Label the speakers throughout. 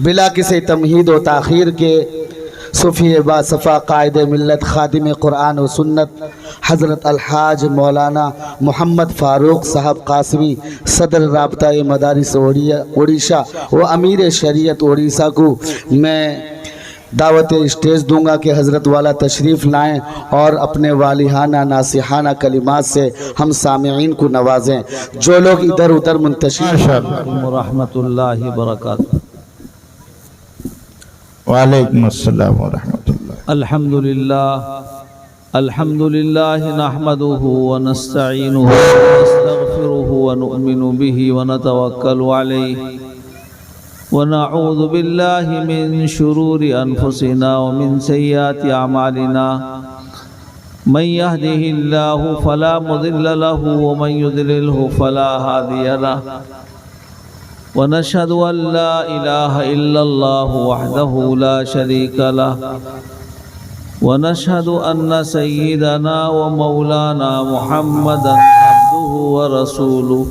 Speaker 1: بلا کسی تمہید و تاخیر کے صوفی باصفا قائد ملت خادم قرآن و سنت حضرت الحاج مولانا محمد فاروق صاحب قاسمی صدر رابطہ مدارس اڑیسہ و امیر شریعت اڑیسہ کو میں دعوت اسٹیج دوں گا کہ حضرت والا تشریف لائیں اور اپنے والہانہ ناصحانہ کلمات سے ہم سامعین کو نوازیں۔ جو لوگ ادھر ادھر منتشر
Speaker 2: ورحمۃ اللہ وبرکاتہ۔
Speaker 3: وعلیکم السلام ورحمۃ اللہ۔
Speaker 2: الحمد للہ نحمده ونستعینه ونستغفره ونؤمن به ونتوکل علیہ ونعوذ باللہ من شرور انفسنا ومن سیئات اعمالنا من يهده الله فلا مضل له ومن يضلله فلا هادي له ونشهد أن لا إله إلا الله وحده لا شريك له ونشهد أن سيدنا ومولانا محمدا عبده ورسوله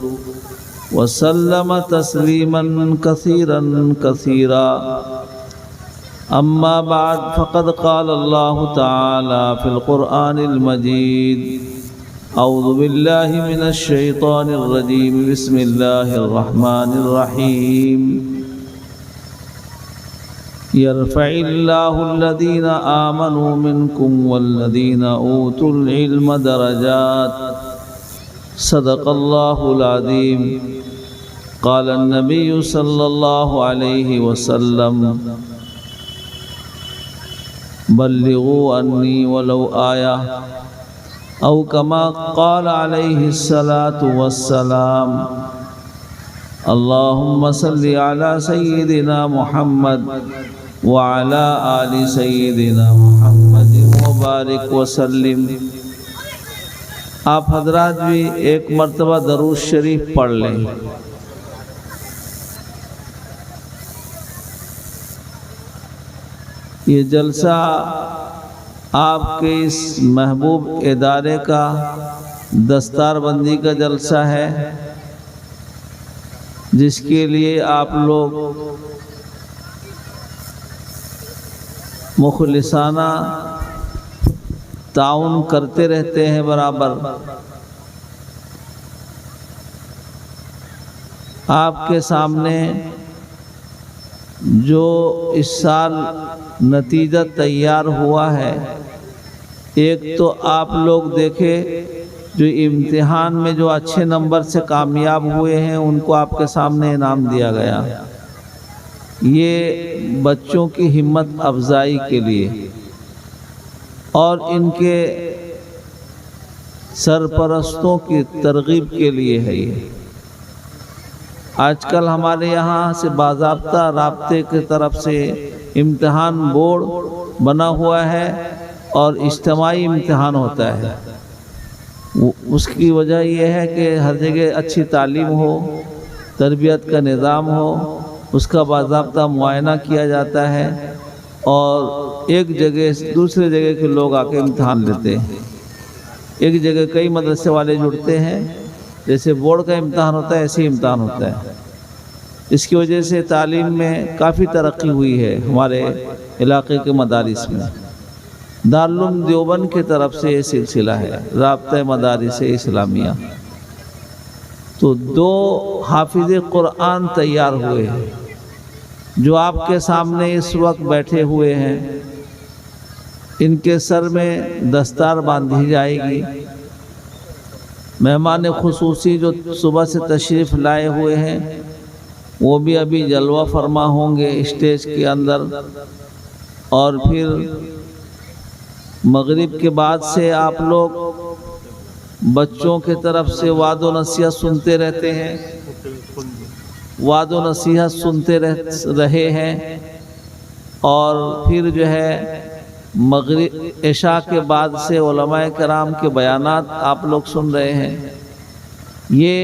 Speaker 2: وسلم تسليما كثيرا كثيرا أما بعد فقد قال الله تعالى في القرآن المجيد اعوذ باللہ من الشیطان الرجیم بسم اللہ الرحمن الرحیم یرفع اللہ الذین آمنوا منکم والذین اوتوا العلم درجات صدق اللہ العظیم قال النبی صلی اللہ علیہ وسلم بلغوا انی ولو آیہ او کما قال علیہ الصلاة والسلام اللہم صلی علی سیدنا محمد وعلی آل سیدنا محمد وبارک وسلم۔ آپ حضرات بھی ایک مرتبہ درود شریف پڑھ لیں۔ یہ جلسہ آپ کے اس محبوب ادارے کا دستار بندی کا جلسہ ہے، جس کے لیے آپ لوگ مخلصانہ تعاون کرتے رہتے ہیں برابر۔ آپ کے سامنے جو اس سال نتیجہ تیار ہوا ہے، ایک تو آپ لوگ دیکھے جو امتحان میں جو اچھے نمبر سے کامیاب ہوئے ہیں ان کو آپ کے سامنے انعام دیا گیا۔ یہ بچوں کی ہمت افزائی کے لیے اور ان کے سرپرستوں کی ترغیب کے لیے ہے۔ یہ آج کل ہمارے یہاں سے باضابطہ رابطے کی طرف سے امتحان بورڈ بنا ہوا ہے اور اجتماعی امتحان ہوتا ہے۔ اس کی وجہ یہ ہے کہ ہر جگہ اچھی تعلیم ہو، تربیت کا نظام ہو، اس کا باضابطہ معائنہ کیا جاتا ہے اور ایک جگہ سے دوسرے جگہ کے لوگ آ کے امتحان لیتے ہیں۔ ایک جگہ کئی مدرسے والے جڑتے ہیں، جیسے بورڈ کا امتحان ہوتا ہے ایسے ہی امتحان ہوتا ہے۔ اس کی وجہ سے تعلیم میں کافی ترقی ہوئی ہے ہمارے علاقے کے مدارس میں۔ دارالعلوم دیوبند کی طرف سے یہ سلسلہ ہے، رابطہ مدارس اسلامیہ۔ تو 2 حافظ قرآن تیار ہوئے ہیں جو آپ کے سامنے اس وقت بیٹھے ہوئے ہیں۔ ان کے سر میں دستار باندھی جائے گی۔ مہمان خصوصی جو صبح سے تشریف لائے ہوئے ہیں وہ بھی ابھی جلوہ فرما ہوں گے اسٹیج کے اندر، اور پھر مغرب کے بعد سے آپ لوگ بچوں کے طرف سے وعد و نصیحت سنتے رہتے ہیں، وعد و نصیحت سنتے رہے ہیں، اور پھر جو ہے مغرب عشاء کے بعد سے علماء کرام کے بیانات آپ لوگ سن رہے ہیں۔ یہ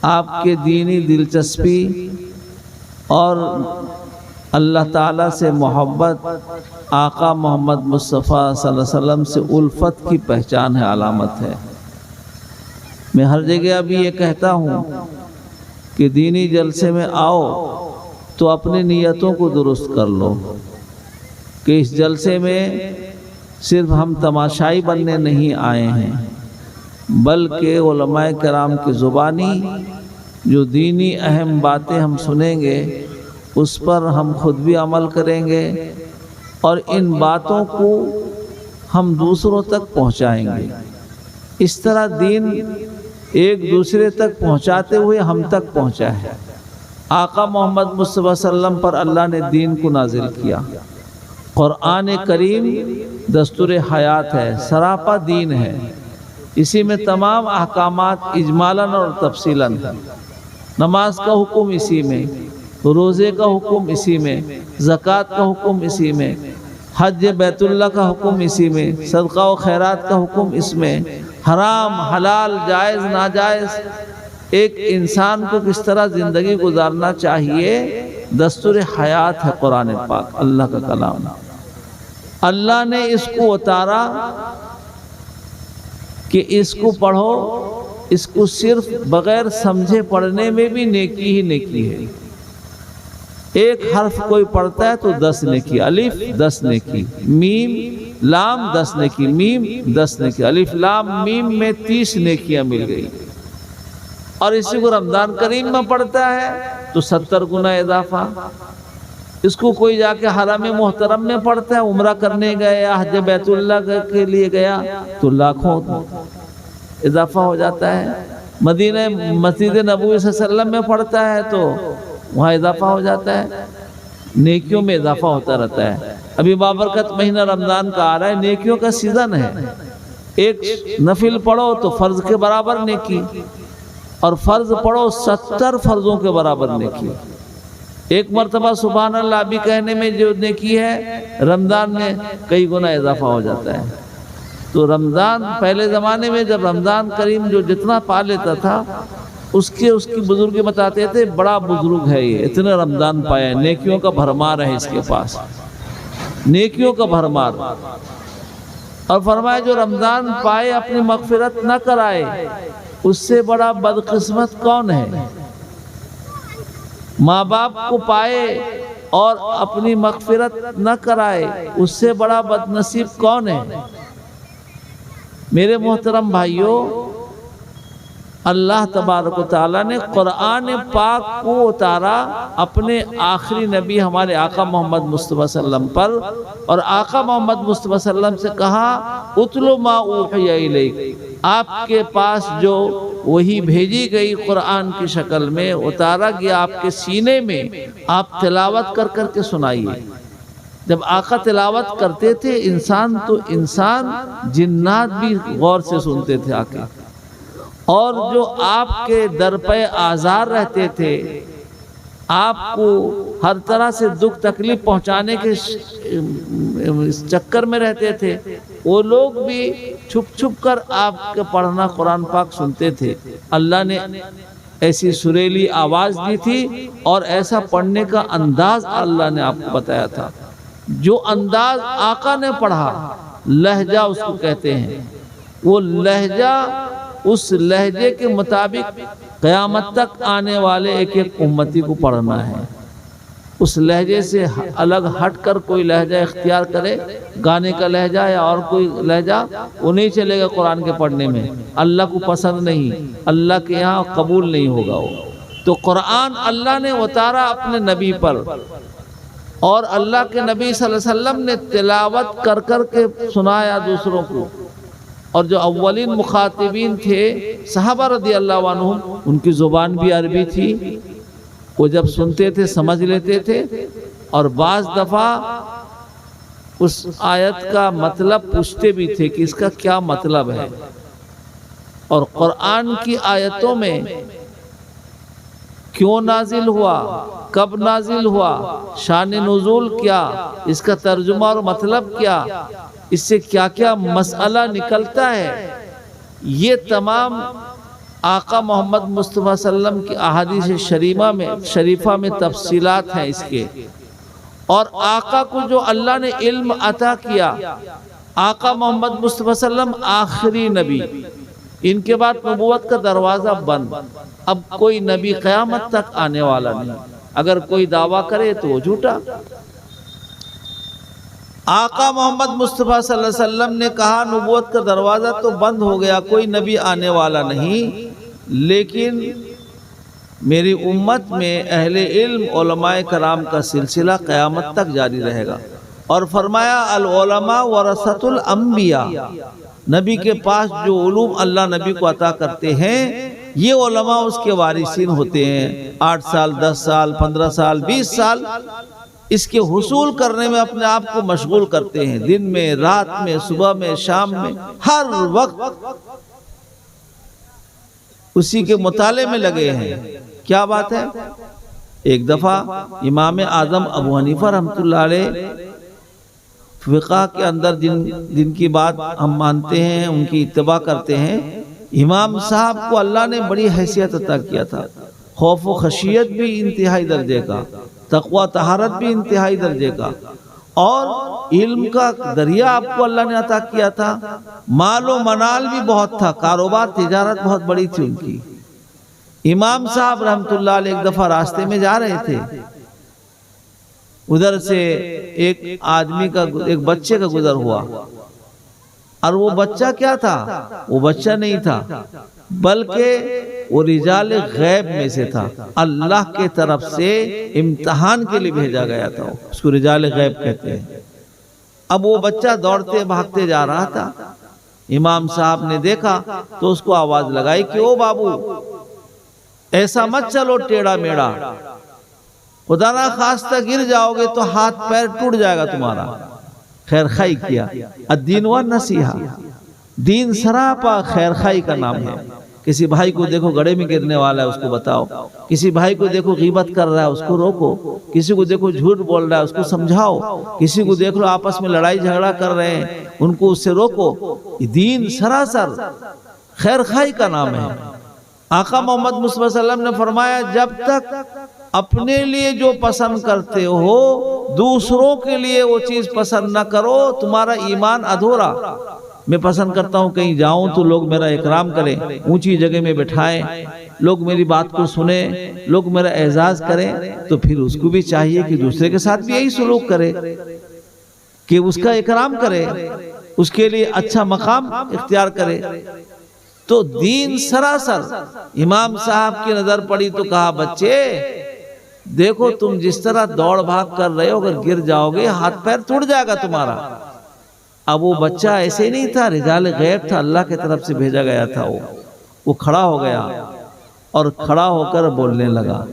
Speaker 2: آپ کے دینی دلچسپی اور اللہ تعالیٰ سے محبت، آقا محمد مصطفیٰ صلی اللہ علیہ وسلم سے الفت کی پہچان ہے، علامت ہے۔ میں ہر جگہ ابھی یہ کہتا ہوں کہ دینی جلسے میں آؤ تو اپنی نیتوں کو درست کر لو کہ اس جلسے میں صرف ہم تماشائی بننے نہیں آئے ہیں، بلکہ علماء کرام کی زبانی جو دینی اہم باتیں ہم سنیں گے اس پر ہم خود بھی عمل کریں گے اور ان باتوں کو ہم دوسروں تک پہنچائیں گے۔ اس طرح دین ایک دوسرے تک پہنچاتے ہوئے ہم تک پہنچا ہے۔ آقا محمد مصطفیٰ صلی اللہ علیہ وسلم پر اللہ نے دین کو نازل کیا۔ قرآن کریم دستور حیات ہے، سراپا دین ہے، اسی میں تمام احکامات اجمالاً اور تفصیلاً، نماز کا حکم اسی میں، روزے کا حکم اسی میں، زکوٰۃ کا حکم اسی میں، حج بیت اللہ کا حکم اسی میں، صدقہ و خیرات کا حکم اس میں، حرام حلال جائز ناجائز ایک انسان کو کس طرح زندگی گزارنا چاہیے، دستور حیات ہے قرآن پاک، اللہ کا کلام۔ اللہ نے اس کو اتارا کہ اس کو پڑھو، اس کو صرف بغیر سمجھے پڑھنے میں بھی نیکی ہی نیکی ہے۔ ایک حرف کوئی پڑھتا ہے تو 10 نیکی، الف 10 نیکی، میم لام 10 نیکی، میم 10 نیکی، الف لام میم میں 30 نیکیاں مل گئی۔ اور اسی کو رمضان کریم میں پڑھتا ہے تو 70 گنا اضافہ۔ اس کو کوئی جا کے حرم محترم میں پڑھتا ہے، عمرہ کرنے گیا، حج بیت اللہ کے لیے گیا تو لاکھوں اضافہ ہو جاتا ہے۔ مدینہ مسجد نبوی صلی اللہ علیہ وسلم میں پڑھتا ہے تو وہاں اضافہ ہو جاتا ہے، نیکیوں میں اضافہ ہوتا رہتا ہے۔ ابھی بابرکت مہینہ رمضان کا آ رہا ہے، نیکیوں کا سیزن ہے۔ ایک نفل پڑھو تو فرض کے برابر نیکی، اور فرض پڑھو 70 فرضوں کے برابر نیکی۔ ایک مرتبہ سبحان اللہ بھی کہنے میں جو نیکی ہے، رمضان میں کئی گنا اضافہ ہو جاتا ہے۔ تو رمضان پہلے زمانے میں جب رمضان کریم جو جتنا پا لیتا تھا، اس کی بزرگ بتاتے تھے بڑا بزرگ ہے یہ، اتنے رمضان پایا، نیکیوں کا بھرمار ہے اس کے پاس، نیکیوں کا بھرمار۔ اور فرمایا جو رمضان پائے اپنی مغفرت نہ کرائے، اس سے بڑا بدقسمت کون ہے؟ ماں باپ کو پائے اور اپنی مغفرت نہ کرائے، اس سے بڑا بد نصیب کون ہے؟ میرے محترم بھائیوں، اللہ تبارک و تعالیٰ نے قرآن پاک کو اتارا اپنے آخری نبی ہمارے آقا محمد مصطفیٰ صلی اللہ علیہ وسلم پر، اور آقا محمد مصطفیٰ صلی اللہ علیہ وسلم سے کہا اتلو ما اوحی الیک، آپ کے پاس جو وہی بھیجی گئی قرآن کی شکل میں اتارا گیا آپ کے سینے میں، آپ تلاوت کر کر کے سنائیے۔ جب آقا تلاوت کرتے تھے انسان تو انسان، جنات بھی غور سے سنتے تھے آقا، اور جو آپ کے در پہ آزار رہتے تھے، آپ کو ہر طرح سے دکھ تکلیف پہنچانے کے چکر میں رہتے تھے، وہ لوگ بھی چھپ چھپ کر آپ کے پڑھنا قرآن پاک سنتے تھے۔ اللہ نے ایسی سریلی آواز دی تھی اور ایسا پڑھنے کا انداز اللہ نے آپ کو بتایا تھا۔ جو انداز آقا نے پڑھا، لہجہ اس کو کہتے ہیں، وہ لہجہ، اس لہجے کے مطابق قیامت تک آنے والے ایک ایک امتی کو پڑھنا ہے۔ اس لہجے سے الگ ہٹ کر کوئی لہجہ اختیار کرے، گانے کا لہجہ یا اور کوئی لہجہ، وہ نہیں چلے گا قرآن کے پڑھنے میں، اللہ کو پسند نہیں، اللہ کے یہاں قبول نہیں ہوگا وہ۔ تو قرآن اللہ نے اتارا اپنے نبی پر، اور اللہ کے نبی صلی اللہ علیہ وسلم نے تلاوت کر کر کے سنایا دوسروں کو۔ اور جو اولین مخاطبین تھے صحابہ رضی اللہ عنہم، ان کی زبان بھی عربی تھی، وہ جب سنتے تھے سمجھ لیتے تھے، اور بعض دفعہ اس آیت کا مطلب پوچھتے بھی تھے کہ اس کا کیا مطلب ہے۔ اور قرآن کی آیتوں میں کیوں نازل ہوا، کب نازل ہوا، شان نزول کیا، اس کا ترجمہ اور مطلب کیا، اس سے کیا کیا مسئلہ نکلتا ہے، یہ تمام آقا محمد مصطفیٰ صلی اللہ علیہ وسلم کی احادیث شریفہ میں تفصیلات ہیں اس کے۔ اور آقا کو جو اللہ نے علم عطا کیا، آقا محمد مصطفیٰ صلی اللہ علیہ وسلم آخری نبی، ان کے بعد نبوت کا دروازہ بند، اب کوئی نبی قیامت تک آنے والا نہیں۔ اگر کوئی دعویٰ کرے تو وہ جھوٹا۔ آقا محمد مصطفیٰ صلی اللہ علیہ وسلم نے کہا نبوت کا دروازہ تو بند ہو گیا، کوئی نبی آنے والا نہیں، لیکن میری امت میں اہل علم علماء کرام کا سلسلہ قیامت تک جاری رہے گا۔ اور فرمایا العلماء ورثۃ الانبیاء، نبی کے پاس جو علوم اللہ نبی کو عطا کرتے ہیں یہ علماء اس کے وارثین ہوتے ہیں۔ 8 سال 10 سال 15 سال 20 سال اس کے حصول کرنے میں اپنے آپ کو مشغول کرتے ہیں، دن میں رات میں صبح میں شام میں ہر وقت اسی کے مطالعے میں لگے ہیں۔ کیا بات ہے؟ ایک دفعہ امام اعظم ابو حنیفہ رحمۃ اللہ علیہ فقہ کے اندر جن کی بات ہم مانتے ہیں ان کی اتباع کرتے ہیں، امام صاحب کو اللہ نے بڑی حیثیت عطا کیا تھا، خوف و خشیت بھی انتہائی درجے کا، تقوی طہارت بھی انتہائی درجے کا، اور علم کا دریا آپ کو اللہ نے عطا کیا تھا، مال و منال بھی بہت تھا، کاروبار تجارت بہت بڑی تھی ان کی۔ امام صاحب رحمۃ اللہ علیہ ایک دفعہ راستے میں جا رہے تھے، ادھر سے ایک آدمی کا ایک بچے کا گزر ہوا، اور وہ بچہ کیا تھا؟ وہ بچہ نہیں تھا بلکہ وہ رجال غیب میں سے تھا، اللہ کے طرف سے امتحان کے لیے بھیجا گیا تھا، اس کو رجال غیب کہتے ہیں۔ اب وہ بچہ دوڑتے بھاگتے جا رہا تھا، امام صاحب نے دیکھا تو اس کو آواز لگائی کہ او بابو ایسا مت چلو ٹیڑھا میڑا، خدا نہ خواستہ گر جاؤ گے تو ہاتھ پیر ٹوٹ جائے گا تمہارا۔ خیر خائی کیا، الدین والنصیحہ، دین سراپا خیر خائی کا نام ہے۔ کسی بھائی کو دیکھو گڑھے میں گرنے والا ہے اس کو بتاؤ، کسی بھائی کو دیکھو غیبت کر رہا ہے اس کو روکو، کسی کو دیکھو جھوٹ بول رہا ہے اس کو سمجھاؤ، کسی کو دیکھ لو آپس میں لڑائی جھگڑا کر رہے ہیں ان کو اس سے روکو۔ دین سراسر خیر خائی کا نام ہے۔ آقا محمد مصطفیٰ صلی اللہ علیہ وسلم نے فرمایا جب تک اپنے لیے جو پسند کرتے ہو دوسروں کے لیے وہ چیز پسند نہ کرو تمہارا ایمان ادھورا۔ میں پسند کرتا ہوں کہیں جاؤں تو لوگ میرا اکرام کریں، اونچی جگہ میں بٹھائیں، لوگ میری بات کو سنیں، لوگ میرا اعزاز کریں، تو پھر اس کو بھی چاہیے کہ دوسرے کے ساتھ بھی یہی سلوک کرے کہ اس کا اکرام کرے، اس کے لیے اچھا مقام اختیار کرے۔ تو دین سراسر امام صاحب کی نظر پڑی تو کہا بچے دیکھو تم جس طرح دوڑ بھاگ کر رہے ہو اگر گر جاؤ گے ہاتھ پیر ٹوٹ جائے گا تمہارا۔ اب وہ بچہ ایسے ہی نہیں تھا، رجال غیب تھا، اللہ کی طرف سے بھیجا گیا تھا۔ وہ کھڑا ہو گیا اور کھڑا ہو کر بولنے لگا،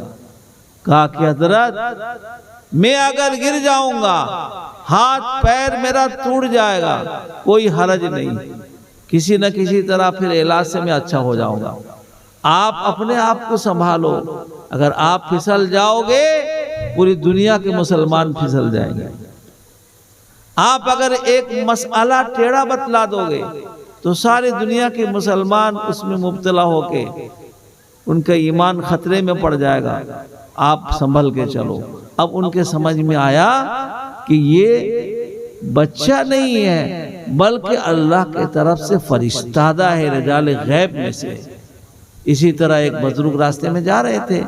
Speaker 2: کہا کہ حضرت میں اگر گر جاؤں گا ہاتھ پیر میرا ٹوٹ جائے گا، کوئی حرج نہیں، کسی نہ کسی طرح پھر علاج سے میں اچھا ہو جاؤں گا۔ آپ اپنے آپ کو سنبھالو، اگر آپ پھسل جاؤ گے پوری دنیا کے مسلمان پھسل جائیں گے۔ آپ اگر ایک مسئلہ ٹیڑھا بتلا دو گے تو ساری دنیا کے مسلمان اس میں مبتلا ہو کے ان کا ایمان خطرے میں پڑ جائے گا۔ آپ سنبھل کے چلو۔ اب ان کے سمجھ میں آیا کہ یہ بچہ نہیں ہے بلکہ اللہ کی طرف سے فرشتہ ہے، رجال غیب میں سے۔ اسی طرح ایک بزرگ راستے میں جا رہے تھے،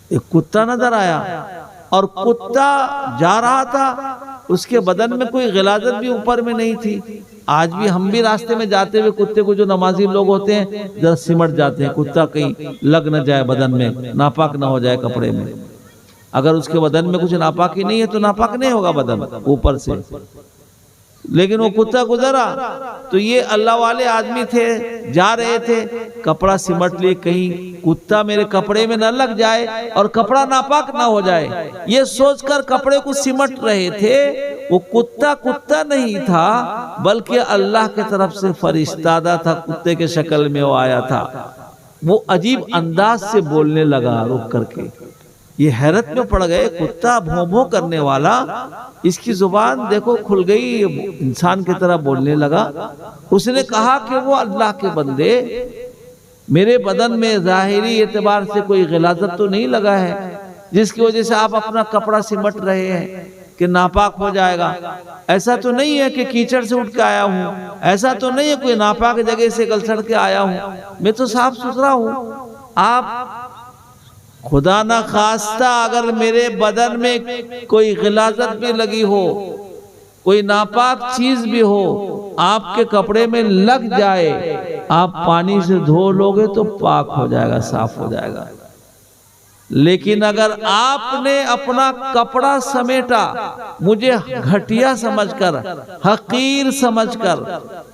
Speaker 2: ایک کتا نظر آیا اور کتا جا رہا تھا، اس کے بدن میں کوئی غلاظت بھی اوپر میں نہیں تھی۔ آج بھی ہم بھی راستے میں جاتے ہوئے کتے کو جو نمازی لوگ ہوتے ہیں ذرا سمٹ جاتے ہیں، کتا کہیں لگ نہ جائے بدن میں، ناپاک نہ ہو جائے کپڑے میں۔ اگر اس کے بدن میں کچھ ناپاکی نہیں ہے تو ناپاک نہیں ہوگا بدن اوپر سے۔ لیکن وہ کتا گزرا تو یہ اللہ والے آدمی تھے، جا رہے تھے، کپڑا سمٹ لیے کہیں کتا میرے کپڑے میں نہ لگ جائے اور کپڑا ناپاک نہ ہو جائے، یہ سوچ کر کپڑے کو سمٹ رہے تھے۔ وہ کتا نہیں تھا بلکہ اللہ کی طرف سے فرشتہ تھا، کتے کے شکل میں وہ آیا تھا۔ وہ عجیب انداز سے بولنے لگا رک کر کے، یہ حیرت میں پڑ گئے، کتا بھوں بھوں کرنے والا، اس کی زبان دیکھو کھل گئی، انسان کی طرح بولنے لگا۔ اس نے کہا کہ وہ اللہ کے بندے، میرے بدن میں ظاہری اعتبار سے کوئی غلاظت تو نہیں لگا ہے جس کی وجہ سے آپ اپنا کپڑا سمٹ رہے ہیں کہ ناپاک ہو جائے گا؟ ایسا تو نہیں ہے کہ کیچڑ سے اٹھ کے آیا ہوں، ایسا تو نہیں ہے کوئی ناپاک جگہ سے گلسڑ کے آیا ہوں، میں تو صاف ستھرا ہوں۔ آپ خدا نہ خواستہ اگر میرے بدن میں کوئی غلاظت بھی لگی ہو، کوئی ناپاک چیز بھی ہو، آپ کے کپڑے میں لگ جائے، آپ پانی سے دھو لوگے تو پاک ہو جائے گا، صاف ہو جائے گا۔ لیکن اگر آپ نے اپنا کپڑا سمیٹا مجھے گھٹیا سمجھ کر، حقیر سمجھ کر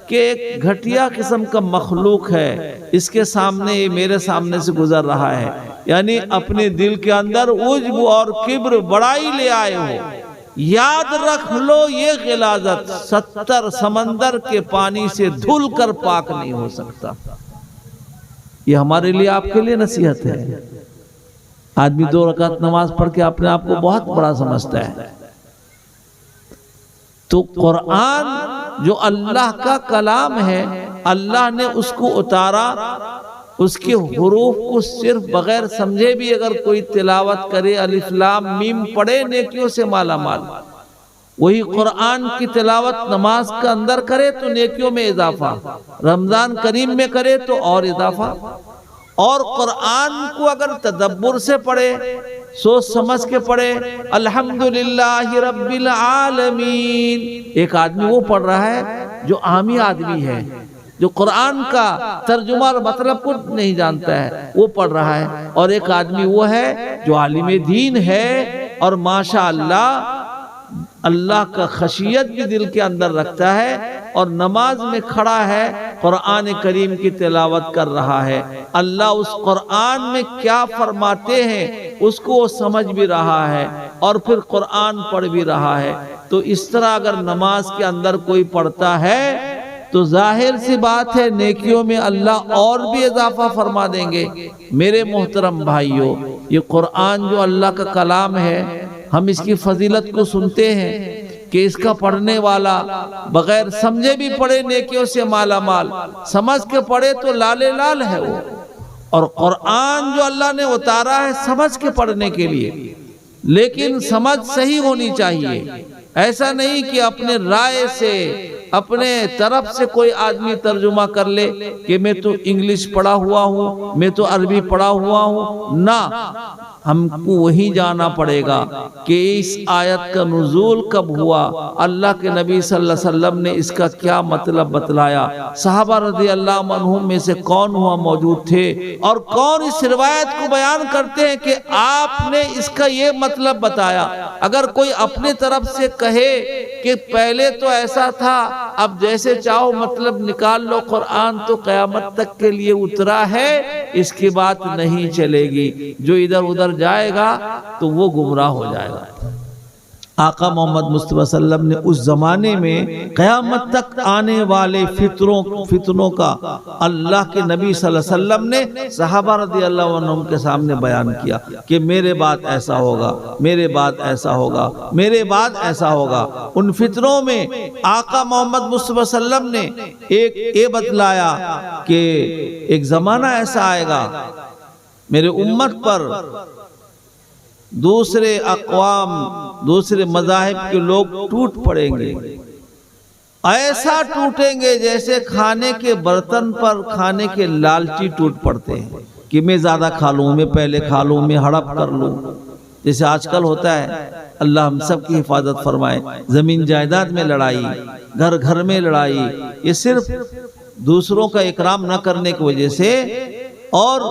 Speaker 2: کہ ایک گھٹیا قسم کا مخلوق ہے، اس کے سامنے میرے سامنے سے گزر رہا ہے، یعنی اپنے دل کے اندر عجب اور کبر بڑائی لے آئے ہو، یاد رکھ لو یہ غلاظت 70 سمندر کے پانی سے دھل کر پاک نہیں ہو سکتا۔ یہ ہمارے لیے، آپ کے لیے نصیحت ہے۔ آدمی 2 رکعت نماز پڑھ کے اپنے آپ کو بہت بڑا سمجھتا ہے۔ تو قرآن جو اللہ کا کلام ہے، اللہ نے اس کو اتارا، اس کے حروف کو صرف بغیر سمجھے بھی اگر کوئی تلاوت کرے، الف لام میم پڑھے، نیکیوں سے مالا مال۔ وہی قرآن کی تلاوت نماز کا اندر کرے تو نیکیوں میں اضافہ، رمضان کریم میں کرے تو اور اضافہ۔ اور قرآن کو اگر تدبر سے پڑھے، سوچ سمجھ کے پڑھے، الحمدللہ رب العالمین، ایک آدمی وہ پڑھ رہا ہے جو عامی آدمی ہے، جو قرآن کا ترجمہ اور مطلب کو نہیں جانتا ہے، وہ پڑھ رہا ہے، اور ایک آدمی وہ ہے جو عالم دین ہے اور ماشاءاللہ اللہ کا خشیت بھی دل کے اندر رکھتا ہے اور نماز میں کھڑا ہے، قرآن کریم کی تلاوت کر رہا ہے، اللہ اس قرآن میں کیا فرماتے ہیں اس کو وہ سمجھ بھی رہا ہے اور پھر قرآن پڑھ بھی رہا ہے۔ تو اس طرح اگر نماز کے اندر کوئی پڑھتا ہے تو ظاہر سی بات ہے نیکیوں میں اللہ اور بھی اضافہ فرما دیں گے۔ میرے محترم بھائیوں، یہ قرآن جو اللہ کا کلام ہے، ہم اس کی فضیلت کو سنتے ہیں کہ اس کا پڑھنے والا بغیر سمجھے بھی پڑھے نیکیوں سے مالا مال، سمجھ کے پڑھے تو لال لال ہے وہ۔ اور قرآن جو اللہ نے اتارا ہے سمجھ کے پڑھنے کے لیے، لیکن سمجھ صحیح ہونی چاہیے، ایسا نہیں کہ اپنے رائے سے، اپنے طرف سے کوئی آدمی ترجمہ کر لے کہ میں تو انگلش پڑھا ہوا ہوں، میں تو عربی پڑھا ہوا ہوں۔ نہ، ہم کو وہی جانا پڑے گا کہ اس آیت کا نزول کب ہوا، اللہ کے نبی صلی اللہ علیہ وسلم نے اس کا کیا مطلب بتلایا، صحابہ رضی اللہ عنہم میں سے کون ہوا موجود تھے، اور کون اس روایت کو بیان کرتے ہیں کہ آپ نے اس کا یہ مطلب بتایا۔ اگر کوئی اپنے طرف سے کہے کہ پہلے تو ایسا تھا، اب جیسے چاہو مطلب نکال لو، قرآن تو قیامت تک کے لیے اترا ہے، اس کی بات نہیں چلے گی۔ جو ادھر ادھر جائے گا تو وہ گمراہ ہو جائے گا۔ آقا محمد مصطفیٰ صلی اللہ علیہ وسلم نے اس زمانے میں قیامت تک آنے والے فتنوں کا اللہ کے نبی صلی اللہ علیہ وسلم نے صحابہ رضی اللہ عنہم کے سامنے بیان کیا کہ میرے بعد ایسا ہوگا، میرے بعد ایسا ہوگا، میرے بعد ایسا ہوگا۔ ان فتنوں میں آقا محمد مصطفیٰ صلی اللہ علیہ وسلم نے ایک بتلایا کہ ایک زمانہ ایسا آئے گا میرے امت پر، دوسرے اقوام، دوسرے مذاہب کے لوگ ٹوٹ پڑیں گے، ایسا ٹوٹیں گے جیسے کھانے کے برتن پر کھانے کے لالچی ٹوٹ پڑتے ہیں کہ میں زیادہ کھا لوں، میں پہلے کھا لوں، میں ہڑپ کر لوں، جیسے آج کل ہوتا ہے۔ اللہ ہم سب کی حفاظت فرمائے۔ زمین جائیداد میں لڑائی، گھر گھر میں لڑائی، یہ صرف دوسروں کا اکرام نہ کرنے کی وجہ سے اور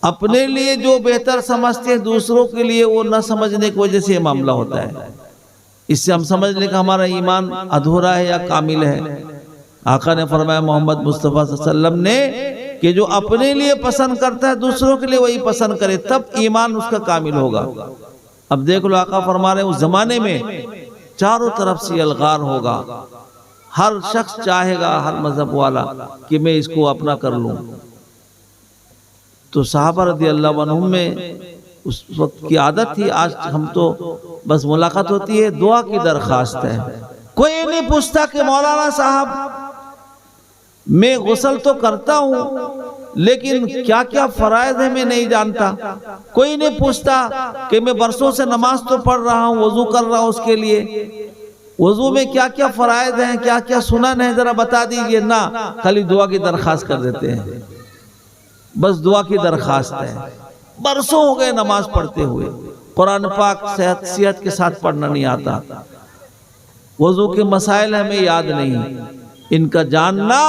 Speaker 2: اپنے لیے جو بہتر سمجھتے ہیں دوسروں کے لیے وہ نہ سمجھنے کی وجہ سے یہ معاملہ ہوتا ہے۔ اس سے ہم سمجھ لیں کہ ہمارا ایمان ادھورا ہے یا کامل ہے۔ آقا نے فرمایا محمد مصطفیٰ صلی اللہ علیہ وسلم نے کہ جو اپنے لیے پسند کرتا ہے دوسروں کے لیے وہی پسند کرے، تب ایمان اس کا کامل ہوگا۔ اب دیکھ لو، آقا فرما رہے ہیں اس زمانے میں چاروں طرف سے الغار ہوگا، ہر شخص چاہے گا، ہر مذہب والا، کہ میں اس کو اپنا کر لوں۔ تو صحابہ رضی اللہ عنہم میں اس وقت کی عادت تھی، آج ہم تو بس ملاقات ہوتی ہے، دعا کی درخواست ہے، کوئی نہیں پوچھتا کہ مولانا صاحب میں غسل تو کرتا ہوں لیکن کیا کیا فرائض ہے میں نہیں جانتا، کوئی نہیں پوچھتا کہ میں برسوں سے نماز تو پڑھ رہا ہوں، وضو کر رہا ہوں اس کے لیے، وضو میں کیا کیا فرائض ہیں، کیا کیا سنن ہے ذرا بتا دیجئے، نہ خالی دعا کی درخواست کر دیتے ہیں، بس دعا کی درخواست ہے۔ برسوں ہو گئے نماز پڑھتے ہوئے، قرآن پاک صحت کے ساتھ پڑھنا نہیں آتا، وضو کے مسائل ہمیں یاد نہیں۔ ان کا جاننا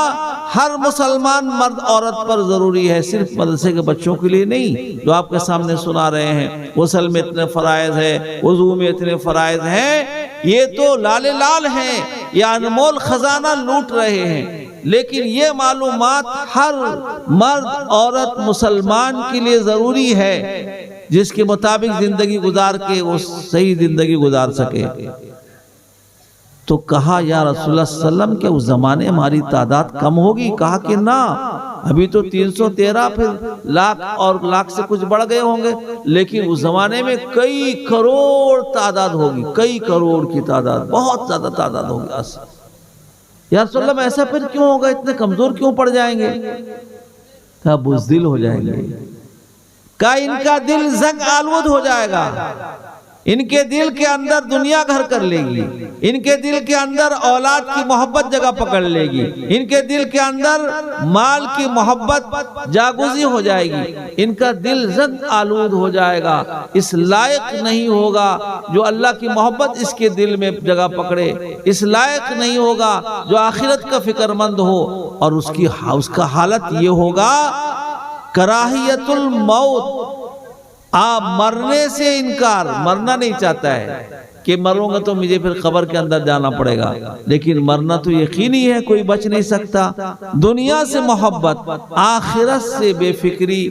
Speaker 2: ہر مسلمان مرد عورت پر ضروری ہے، صرف مدرسے کے بچوں کے لیے نہیں جو آپ کے سامنے سنا رہے ہیں غسل میں اتنے فرائض ہیں، وضو میں اتنے فرائض ہیں، یہ تو لال لال ہیں، یہ انمول خزانہ لوٹ رہے ہیں۔ لیکن یہ معلومات ہر مرد عورت مسلمان کے لیے ضروری ہے، جس کے مطابق زندگی گزار کے وہ صحیح زندگی گزار سکے۔ تو کہا یا رسول اللہ صلی اللہ علیہ وسلم کہ اس زمانے ہماری تعداد کم ہوگی؟ کہا کہ نہ، ابھی تو 313 پھر لاکھ اور لاکھ سے کچھ بڑھ گئے ہوں گے، لیکن اس زمانے میں کئی کروڑ تعداد ہوگی، کئی کروڑ کی تعداد، بہت زیادہ تعداد ہوگی۔ یا رسول اللہ ایسا پھر کیوں ہوگا، اتنے کمزور کیوں پڑ جائیں گے؟ کہا بزدل ہو جائیں گے، کہا ان کا دل زنگ آلود ہو جائے گا، ان کے دل کے اندر دنیا گھر کر لے گی، ان کے دل کے اندر اولاد کی محبت جگہ پکڑ لے گی، ان کے دل کے اندر مال کی محبت جاگوزی ہو جائے گی، ان کا دل زنگ آلود ہو جائے گا، اس لائق نہیں ہوگا جو اللہ کی محبت اس کے دل میں جگہ پکڑے، اس لائق نہیں ہوگا جو آخرت کا فکر مند ہو، اور اس کا حالت یہ ہوگا کراہیت الموت، آپ مرنے سے انکار، مرنا نہیں چاہتا ہے کہ مروں گا تو مجھے پھر قبر کے اندر جانا پڑے گا، لیکن مرنا تو یقینی ہے، کوئی بچ نہیں سکتا۔ دنیا سے محبت، آخرت سے بے فکری،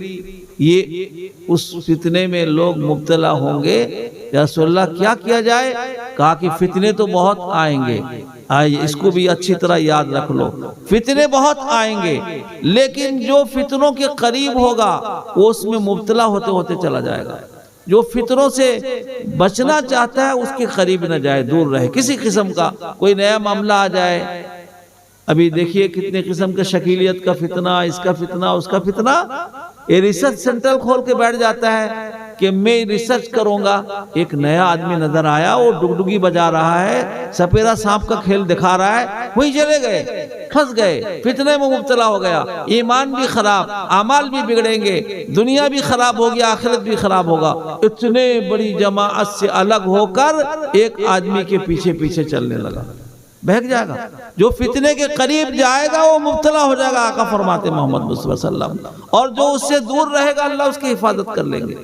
Speaker 2: یہ اس فتنے میں لوگ مبتلا ہوں گے۔ یا رسول اللہ کیا کیا جائے؟ کہا کہ فتنے تو بہت آئیں گے، آئیے اس کو بھی اچھی طرح یاد رکھ لو، فتنے بہت آئیں گے، لیکن جو فتنوں کے قریب ہوگا وہ اس میں مبتلا ہوتے ہوتے چلا جائے گا۔ جو فتنوں سے بچنا چاہتا ہے اس کے قریب نہ جائے، دور رہے۔ کسی قسم کا کوئی نیا معاملہ آ جائے، ابھی دیکھیے کتنے قسم کے شکیلیت کا فتنہ، اس کا فتنہ، اس کا فتنہ، یہ ریسرچ سینٹر کھول کے بیٹھ جاتا ہے کہ میں ریسرچ کروں گا۔ ایک نیا آدمی نظر آیا، وہ ڈگڈگی بجا رہا ہے، سپیرا سانپ کا کھیل دکھا رہا ہے، وہی چلے گئے، پھنس گئے، فتنے میں مبتلا ہو گیا، ایمان بھی خراب، اعمال بھی بگڑیں گے، دنیا بھی خراب ہوگی، آخرت بھی خراب ہوگا۔ اتنے بڑی جماعت سے الگ ہو کر ایک آدمی کے پیچھے پیچھے چلنے لگا، بہک جائے گا۔ جو فتنے کے قریب جائے گا وہ مبتلا ہو جائے گا، آقا فرماتے محمد مصطفیٰ صلی اللہ علیہ وسلم، اور جو اس سے دور رہے گا اللہ اس کی حفاظت کر لیں گے۔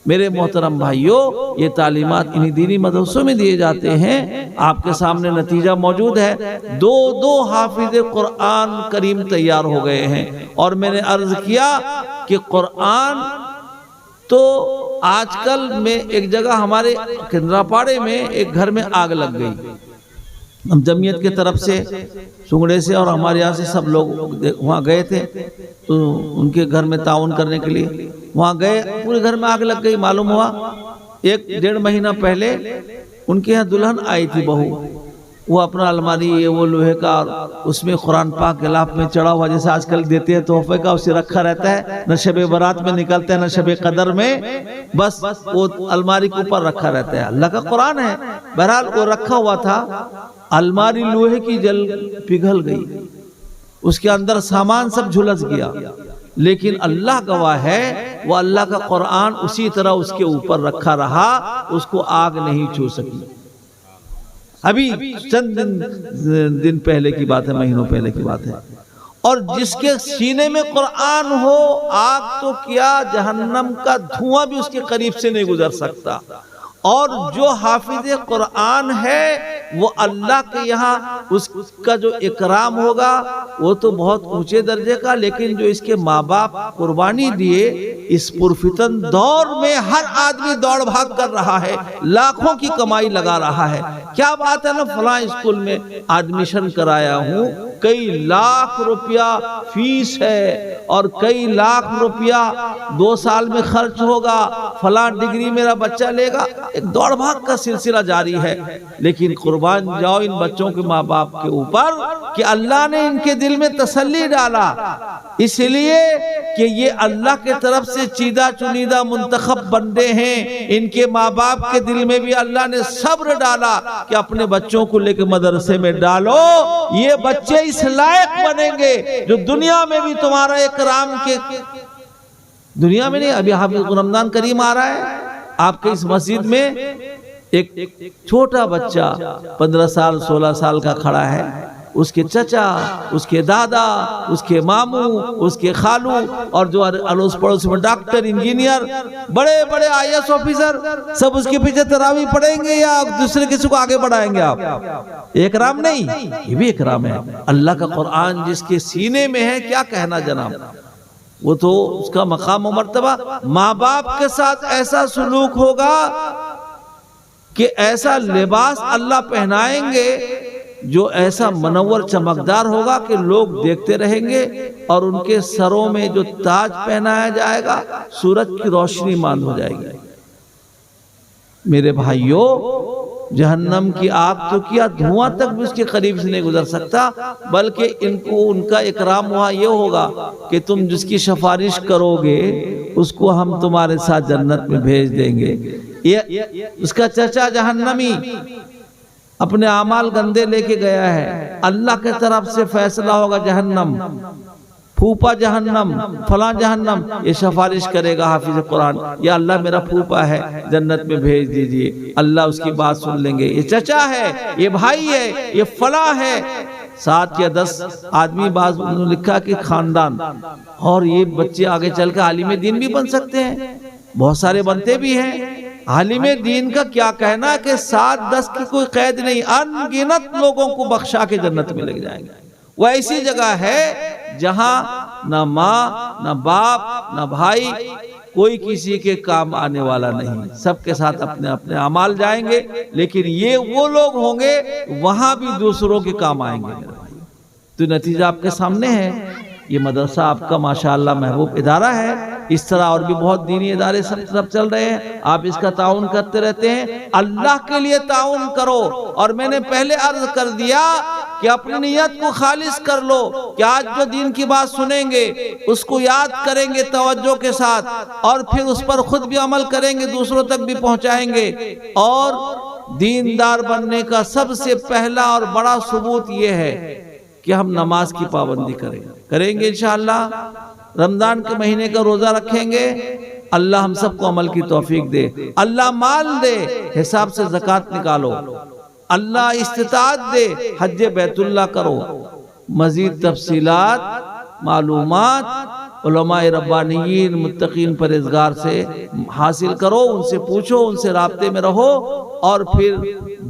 Speaker 2: میرے محترم بھائیوں، یہ تعلیمات انہی دینی مدرسوں میں دیے جاتے ہیں، آپ کے سامنے نتیجہ موجود ہے۔ دو حافظ قرآن کریم تیار ہو گئے ہیں، اور میں نے عرض کیا کہ قرآن تو آج کل میں ایک جگہ ہمارے کندرا پاڑے میں ایک گھر میں آگ لگ گئی، ہم جمعیت کے طرف سے سنگڑے سے اور ہمارے یہاں سے سب لوگ وہاں گئے تھے، تو ان کے گھر میں تعاون کرنے کے لیے وہاں گئے، پورے گھر میں آگ لگ گئی۔ معلوم ہوا 1-1.5 مہینہ پہلے ان کے یہاں دلہن آئی تھی بہو، وہ اپنا الماری یہ وہ لوہے کا، اور اس میں قرآن پاک غلاف میں چڑھا ہوا جیسے آج کل دیتے ہیں تحفے کا، اسے رکھا رہتا ہے، نہ شب برات میں نکلتا ہے نہ شب قدر میں، بس وہ الماری کے اوپر رکھا رہتا ہے، اللہ کا قرآن ہے۔ بہرحال وہ رکھا ہوا تھا، الماری لوہے کی جل پگھل گئی، اس کے اندر سامان سب جھلس گیا، لیکن اللہ گواہ ہے وہ اللہ کا قرآن اسی طرح اس کے اوپر رکھا رہا، اس کو آگ نہیں چھو سکی۔ ابھی چند دن پہلے کی بات ہے، مہینوں پہلے کی بات ہے۔ اور جس کے سینے میں قرآن ہو، آگ تو کیا جہنم کا دھواں بھی اس کے قریب سے نہیں گزر سکتا۔ اور جو حافظ قرآن ہے وہ اللہ کے یہاں اس کا جو اکرام ہوگا وہ تو بہت اونچے درجے کا، لیکن جو اس کے ماں باپ قربانی دیے، اس پرفتن دور میں ہر آدمی دوڑ بھاگ کر رہا ہے، لاکھوں کی کمائی لگا رہا ہے۔ کیا بات ہے نا، فلاں اسکول میں ایڈمیشن کرایا ہوں، کئی لاکھ روپیہ فیس ہے، اور کئی لاکھ روپیہ 2 سال میں خرچ ہوگا، فلاں ڈگری میرا بچہ لے گا، ایک دوڑ بھاگ کا سلسلہ جاری ہے۔ لیکن قربان جاؤ ان بچوں کے ماں باپ کے اوپر کہ اللہ نے ان کے دل میں تسلی ڈالا، اس لیے کہ یہ اللہ کے طرف سے چیدہ چنیدہ منتخب بندے ہیں، ان کے ماں باپ کے دل میں بھی اللہ نے صبر ڈالا کہ اپنے بچوں کو لے کے مدرسے میں ڈالو، یہ بچے اس لائق بنیں گے جو دنیا میں بھی تمہارا اکرام کے دنیا میں نہیں. ابھی حافظ رمضان کریم آ رہا ہے, آپ کے اس مسجد میں ایک چھوٹا بچہ 15 سال 16 سال کا کھڑا ہے, اس کے چچا, اس کے دادا, اس کے ماموں, اس کے خالو, اور جو اڑوس پڑوس میں ڈاکٹر, انجینئر, بڑے بڑے IAS آفیسر, سب اس کے پیچھے تراویح پڑھیں گے یا دوسرے کسی کو آگے بڑھائیں گے آپ؟ اکرام نہیں, یہ بھی اکرام ہے. اللہ کا قرآن جس کے سینے میں ہے, کیا کہنا جناب, وہ تو اس کا مقام و مرتبہ. ماں باپ کے ساتھ ایسا سلوک ہوگا کہ ایسا لباس اللہ پہنائیں گے جو ایسا منور چمکدار ہوگا کہ لوگ دیکھتے رہیں گے, اور ان کے سروں میں جو تاج پہنایا جائے گا سورج کی روشنی ماند ہو جائے گی. میرے بھائیوں, جہنم کی آگ تو کیا, دھواں تک بھی اس کے قریب سے نہیں گزر سکتا, بلکہ ان کا اکرام وہاں یہ ہوگا کہ تم جس کی سفارش کرو گے اس کو ہم تمہارے ساتھ جنت میں بھیج دیں گے. اس کا چچا جہنمی اپنے اعمال گندے لے کے گیا ہے, اللہ کے طرف سے فیصلہ ہوگا جہنم, پھوپا جہنم, فلاں جہنم, یہ سفارش کرے گا حافظ قرآن, یا اللہ میرا پھوپا ہے جنت میں بھیج دیجئے. اللہ اس کی بات سن لیں گے, یہ چچا ہے, یہ بھائی ہے, یہ فلاں ہے. 7 یا 10 آدمی, بعض انہوں نے لکھا کہ خاندان, اور یہ بچے آگے چل کے عالم دین بھی بن سکتے ہیں, بہت سارے بنتے بھی ہیں. عالم دین کا کیا کہنا کہ 7-10 کی کوئی قید نہیں, ان گنت لوگوں کو بخشا کے جنت میں لے جائیں گے. وہ ایسی جگہ ہے جہاں نہ ماں, نہ باپ, نہ بھائی, کوئی کسی کے کام آنے والا نہیں, سب کے ساتھ اپنے اپنے اعمال جائیں گے. لیکن یہ وہ لوگ ہوں گے وہاں بھی دوسروں کے کام آئیں گے. تو نتیجہ آپ کے سامنے ہے. یہ مدرسہ آپ کا ماشاءاللہ محبوب ادارہ ہے. اس طرح اور بھی بہت دینی ادارے سب طرف چل رہے ہیں, آپ اس کا تعاون کرتے رہتے ہیں. اللہ کے لیے تعاون کرو, اور میں نے پہلے عرض کر دیا کہ اپنی نیت کو خالص کر لو کہ آج جو دین کی بات سنیں گے اس کو یاد کریں گے توجہ کے ساتھ, اور پھر اس پر خود بھی عمل کریں گے, دوسروں تک بھی پہنچائیں گے. اور دیندار بننے کا سب سے پہلا اور بڑا ثبوت یہ ہے کہ ہم نماز کی پابندی کریں گے انشاءاللہ. رمضان کے مہینے کا روزہ رکھیں گے, اللہ ہم سب کو عمل کی توفیق دے. اللہ مال دے, حساب سے زکوٰۃ نکالو. اللہ استطاعت دے, حج بیت اللہ کرو. مزید تفصیلات, معلومات علماء ربانیین, متقین, پرہیزگار سے حاصل کرو, ان سے پوچھو, ان سے رابطے میں رہو, اور پھر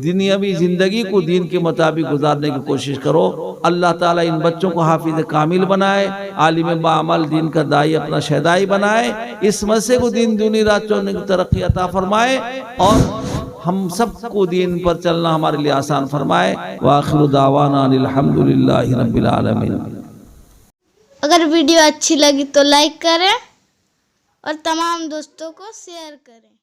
Speaker 2: دنیاوی زندگی کو دین کے مطابق گزارنے کی کوشش کرو. اللہ تعالیٰ ان بچوں کو حافظ کامل بنائے, عالم باعمل, دین کا داعی, اپنا شہدائی بنائے. اس مسئلے کو دین دنیا رات چلنے کی ترقی عطا فرمائے, اور ہم سب کو دین پر چلنا ہمارے لیے آسان فرمائے. وآخر دعوانا الحمدللہ رب العالمین.
Speaker 4: اگر ویڈیو اچھی لگی تو لائک کریں اور تمام دوستوں کو شیئر کریں.